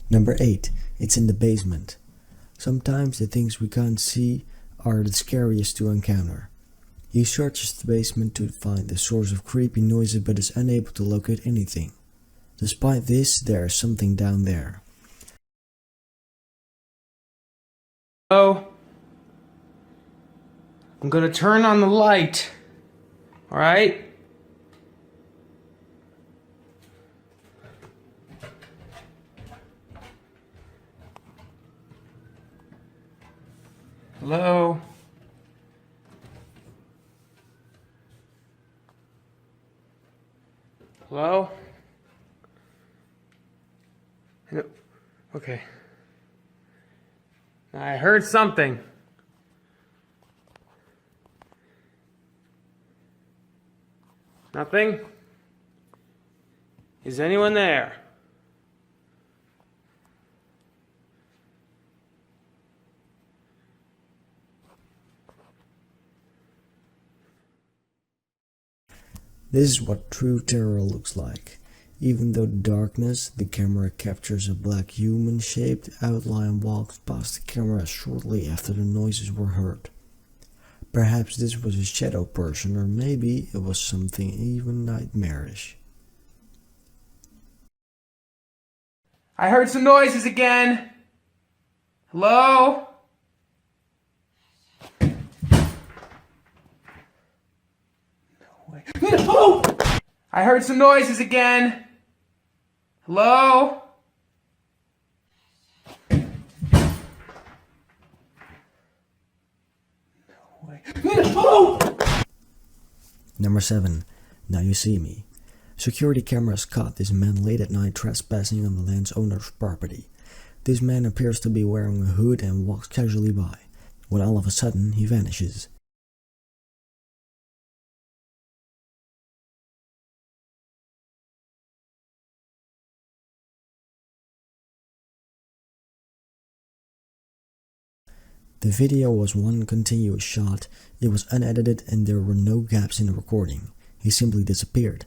Number 8. It's in the basement. Sometimes the things we can't see are the scariest to encounter. He searches the basement to find the source of creepy noises but is unable to locate anything. Despite this, there is something down there. Oh, I'm gonna turn on the light. Alright? Hello? Hello? Okay. I heard something. Nothing? Is anyone there? This is what true terror looks like. Even though the darkness, the camera captures a black human-shaped outline walks past the camera shortly after the noises were heard. Perhaps this was a shadow person, or maybe it was something even nightmarish. I heard some noises again. Hello? No way. No! I heard some noises again. Hello? No way. No! Number 7. Now You See Me. Security cameras caught this man late at night trespassing on the land's owner's property. This man appears to be wearing a hood and walks casually by, when all of a sudden he vanishes. The video was one continuous shot, it was unedited and there were no gaps in the recording. He simply disappeared.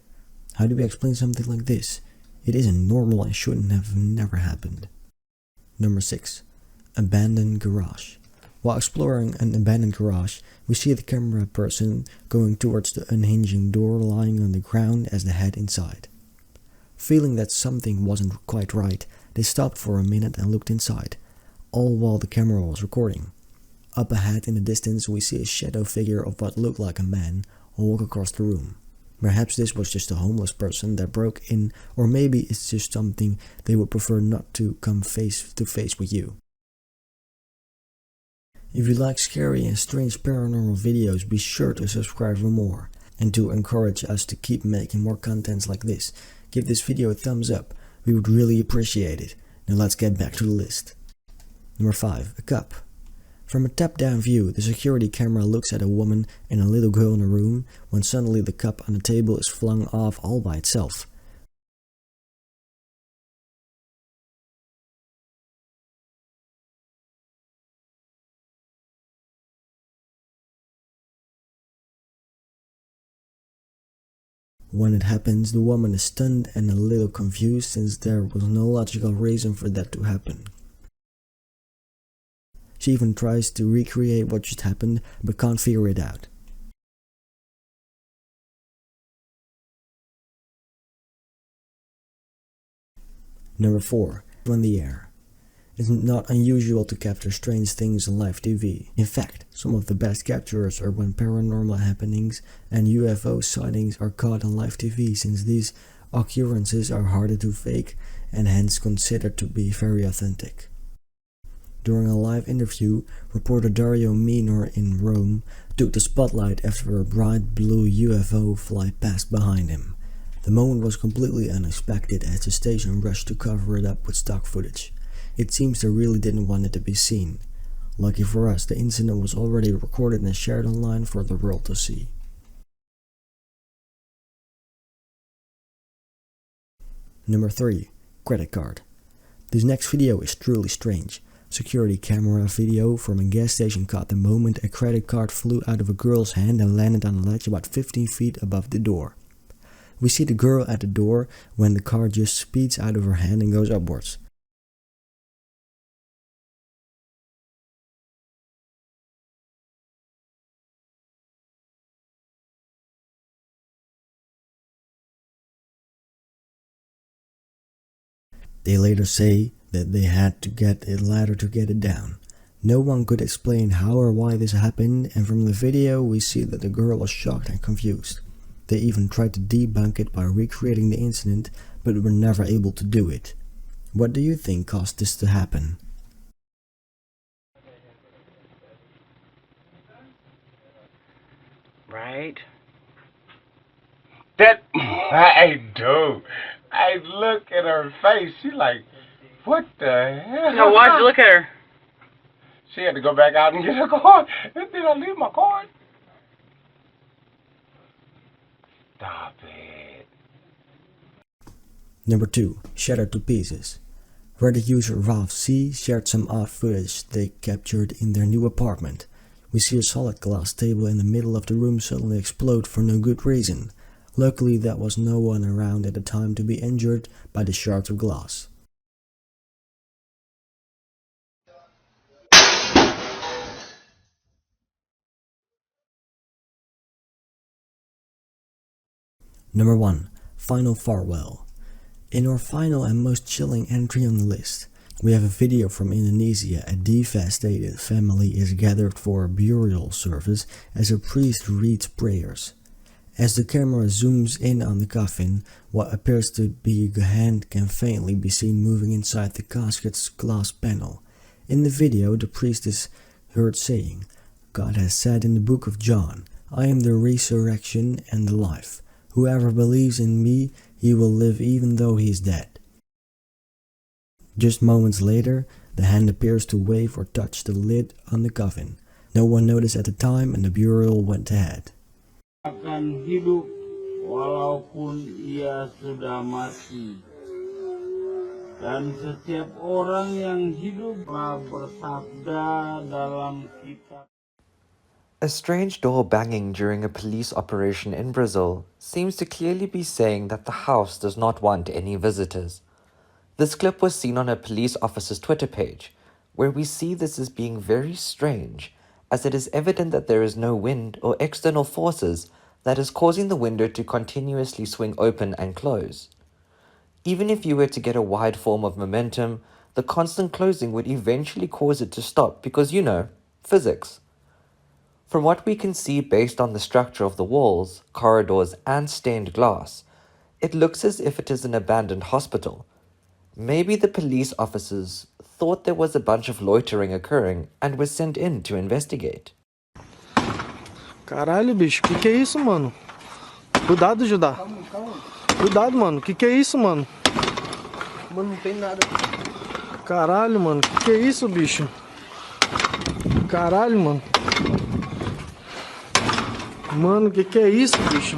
How do we explain something like this? It isn't normal and shouldn't have never happened. Number 6. Abandoned Garage. While exploring an abandoned garage, we see the camera person going towards the unhinging door lying on the ground as they head inside. Feeling that something wasn't quite right, they stopped for a minute and looked inside, all while the camera was recording. Up ahead in the distance we see a shadow figure of what looked like a man walk across the room. Perhaps this was just a homeless person that broke in, or maybe it's just something they would prefer not to come face to face with you. If you like scary and strange paranormal videos, be sure to subscribe for more. And to encourage us to keep making more contents like this, give this video a thumbs up, we would really appreciate it. Now let's get back to the list. Number 5. A cup. From a top-down view, the security camera looks at a woman and a little girl in a room when suddenly the cup on the table is flung off all by itself. When it happens, the woman is stunned and a little confused since there was no logical reason for that to happen. She even tries to recreate what just happened, but can't figure it out. Number 4. On the air. It's not unusual to capture strange things on live TV. In fact, some of the best captures are when paranormal happenings and UFO sightings are caught on live TV, since these occurrences are harder to fake and hence considered to be very authentic. During a live interview, reporter Dario Minor in Rome took the spotlight after a bright blue UFO fly passed behind him. The moment was completely unexpected as the station rushed to cover it up with stock footage. It seems they really didn't want it to be seen. Lucky for us, the incident was already recorded and shared online for the world to see. Number 3. Credit card. This next video is truly strange. Security camera video from a gas station caught the moment a credit card flew out of a girl's hand and landed on a ledge about 15 feet above the door. We see the girl at the door when the card just speeds out of her hand and goes upwards. They later say that they had to get a ladder to get it down. No one could explain how or why this happened, and from the video we see that the girl was shocked and confused. They even tried to debunk it by recreating the incident, but were never able to do it. What do you think caused this to happen? Right? That I do. I look at her face. She like, what the hell? No, why'd you look at her? She had to go back out and get her card. Did I leave my card? Stop it. Number 2. Shattered to pieces. Reddit user Ralph C shared some odd footage they captured in their new apartment. We see a solid glass table in the middle of the room suddenly explode for no good reason. Luckily there was no one around at the time to be injured by the shards of glass. Number 1. Final Farewell. In our final and most chilling entry on the list, we have a video from Indonesia. A devastated family is gathered for a burial service as a priest reads prayers. As the camera zooms in on the coffin, what appears to be a hand can faintly be seen moving inside the casket's glass panel. In the video, the priest is heard saying, "God has said in the book of John, I am the resurrection and the life. Whoever believes in me, he will live even though he is dead." Just moments later, the hand appears to wave or touch the lid on the coffin. No one noticed at the time and the burial went ahead. Akan hidup walaupun ia sudah mati, dan setiap orang yang hidup telah bersabda dalam kitab. A strange door banging during a police operation in Brazil seems to clearly be saying that the house does not want any visitors. This clip was seen on a police officer's Twitter page, where we see this as being very strange, as it is evident that there is no wind or external forces that is causing the window to continuously swing open and close. Even if you were to get a wide form of momentum, the constant closing would eventually cause it to stop because, you know, physics. From what we can see based on the structure of the walls, corridors, and stained glass, it looks as if it is an abandoned hospital. Maybe the police officers thought there was a bunch of loitering occurring and were sent in to investigate. Caralho, bicho, que é isso, mano? Cuidado, Judá. Cuidado, mano, que é isso, mano? Mano, não tem nada. Caralho, mano, que é isso, bicho? Caralho, mano. Mano, que é isso, bicho?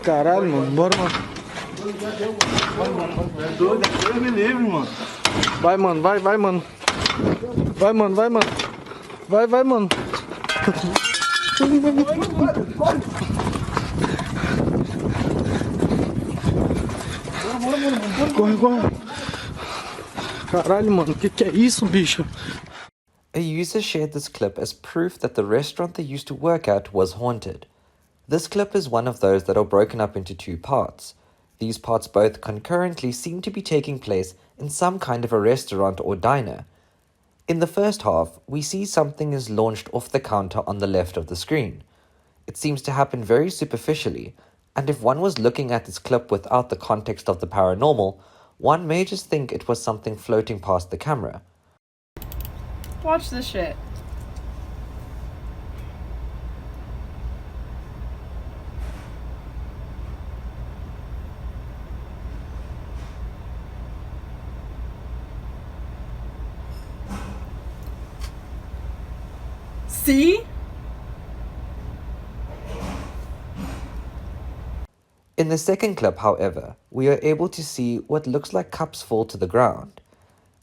Caralho, mano, bora, mano. É doido, Deus me livre, mano. Vai, mano, vai, mano. Vai, mano, vai, mano. Vai, mano. Corre. Caralho, mano, que é isso, bicho? A user shared this clip as proof that the restaurant they used to work at was haunted. This clip is one of those that are broken up into two parts. These parts both concurrently seem to be taking place in some kind of a restaurant or diner. In the first half, we see something is launched off the counter on the left of the screen. It seems to happen very superficially, and if one was looking at this clip without the context of the paranormal, one may just think it was something floating past the camera. Watch this shit. See? In the second clip, however, we are able to see what looks like cups fall to the ground.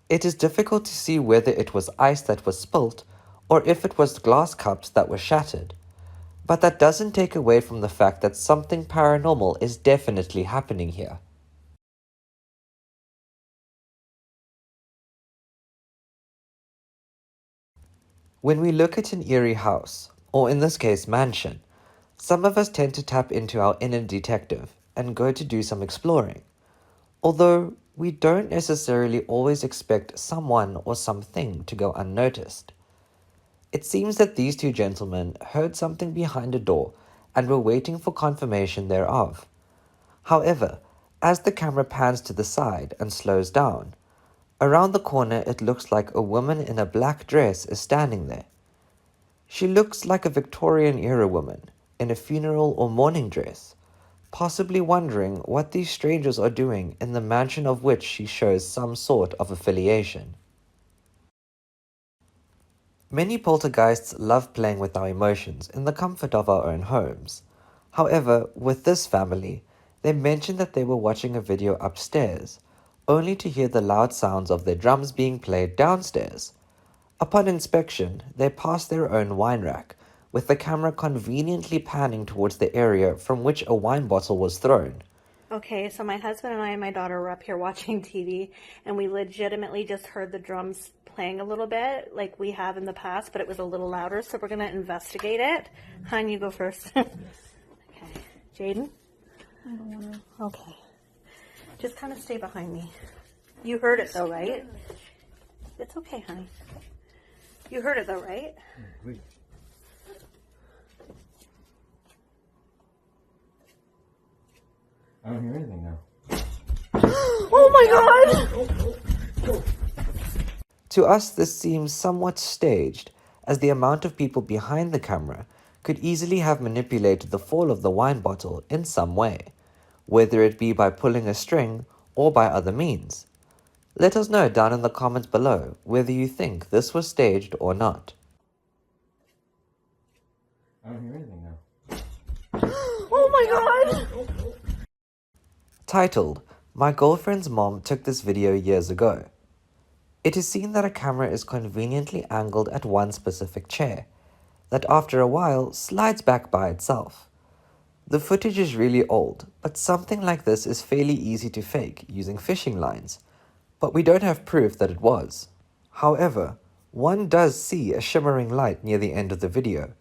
It is difficult to see whether it was ice that was spilt or if it was glass cups that were shattered. But that doesn't take away from the fact that something paranormal is definitely happening here. When we look at an eerie house, or in this case mansion, some of us tend to tap into our inner detective and go to do some exploring. Although we don't necessarily always expect someone or something to go unnoticed. It seems that these two gentlemen heard something behind a door and were waiting for confirmation thereof. However, as the camera pans to the side and slows down, around the corner it looks like a woman in a black dress is standing there. She looks like a Victorian-era woman in a funeral or mourning dress, possibly wondering what these strangers are doing in the mansion of which she shows some sort of affiliation. Many poltergeists love playing with our emotions in the comfort of our own homes. However, with this family, they mentioned that they were watching a video upstairs, only to hear the loud sounds of their drums being played downstairs. Upon inspection, they passed their own wine rack, with the camera conveniently panning towards the area from which a wine bottle was thrown. Okay, so my husband and I and my daughter were up here watching TV, and we legitimately just heard the drums playing a little bit, like we have in the past, but it was a little louder, so we're going to investigate it. Hun, you go first. Okay. Jaden? I don't want to. Okay. Just kind of stay behind me. You heard it though, right? It's okay, honey. You heard it though, right? I don't hear anything now. Oh my god! To us, this seems somewhat staged, as the amount of people behind the camera could easily have manipulated the fall of the wine bottle in some way, whether it be by pulling a string or by other means. Let us know down in the comments below whether you think this was staged or not. I don't hear anything now. Oh my god! Titled, "My Girlfriend's Mom Took This Video Years Ago." It is seen that a camera is conveniently angled at one specific chair, that after a while slides back by itself. The footage is really old, but something like this is fairly easy to fake using fishing lines, but we don't have proof that it was. However, one does see a shimmering light near the end of the video,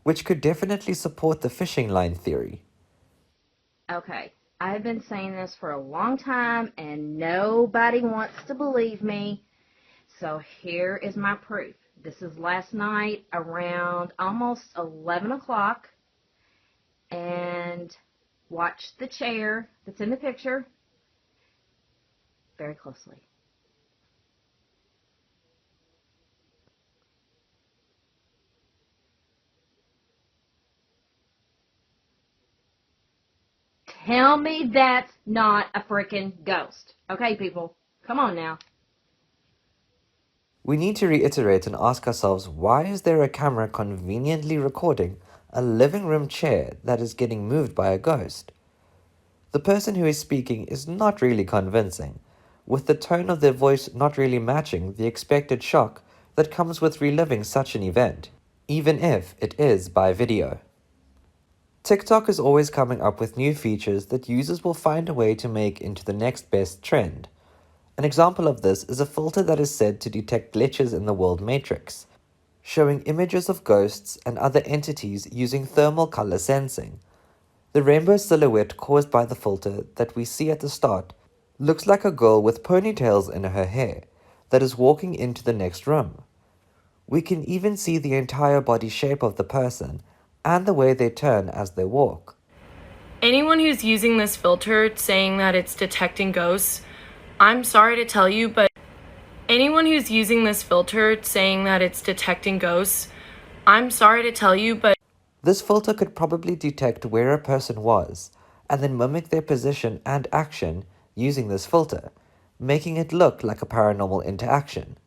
which could definitely support the fishing line theory. Okay, I've been saying this for a long time and nobody wants to believe me. So here is my proof. This is last night around almost 11 o'clock. And watch the chair that's in the picture very closely. Tell me that's not a freaking ghost. Okay, people, come on now. We need to reiterate and ask ourselves, why is there a camera conveniently recording a living room chair that is getting moved by a ghost? The person who is speaking is not really convincing, with the tone of their voice not really matching the expected shock that comes with reliving such an event, even if it is by video. TikTok is always coming up with new features that users will find a way to make into the next best trend. An example of this is a filter that is said to detect glitches in the world matrix, showing images of ghosts and other entities using thermal color sensing. The rainbow silhouette caused by the filter that we see at the start looks like a girl with ponytails in her hair that is walking into the next room. We can even see the entire body shape of the person and the way they turn as they walk. Anyone who's using this filter saying that it's detecting ghosts, I'm sorry to tell you, but anyone who's using this filter saying that it's detecting ghosts, I'm sorry to tell you, but this filter could probably detect where a person was and then mimic their position and action using this filter, making it look like a paranormal interaction.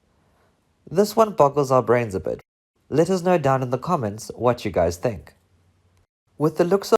This one boggles our brains a bit. Let us know down in the comments what you guys think. With the looks of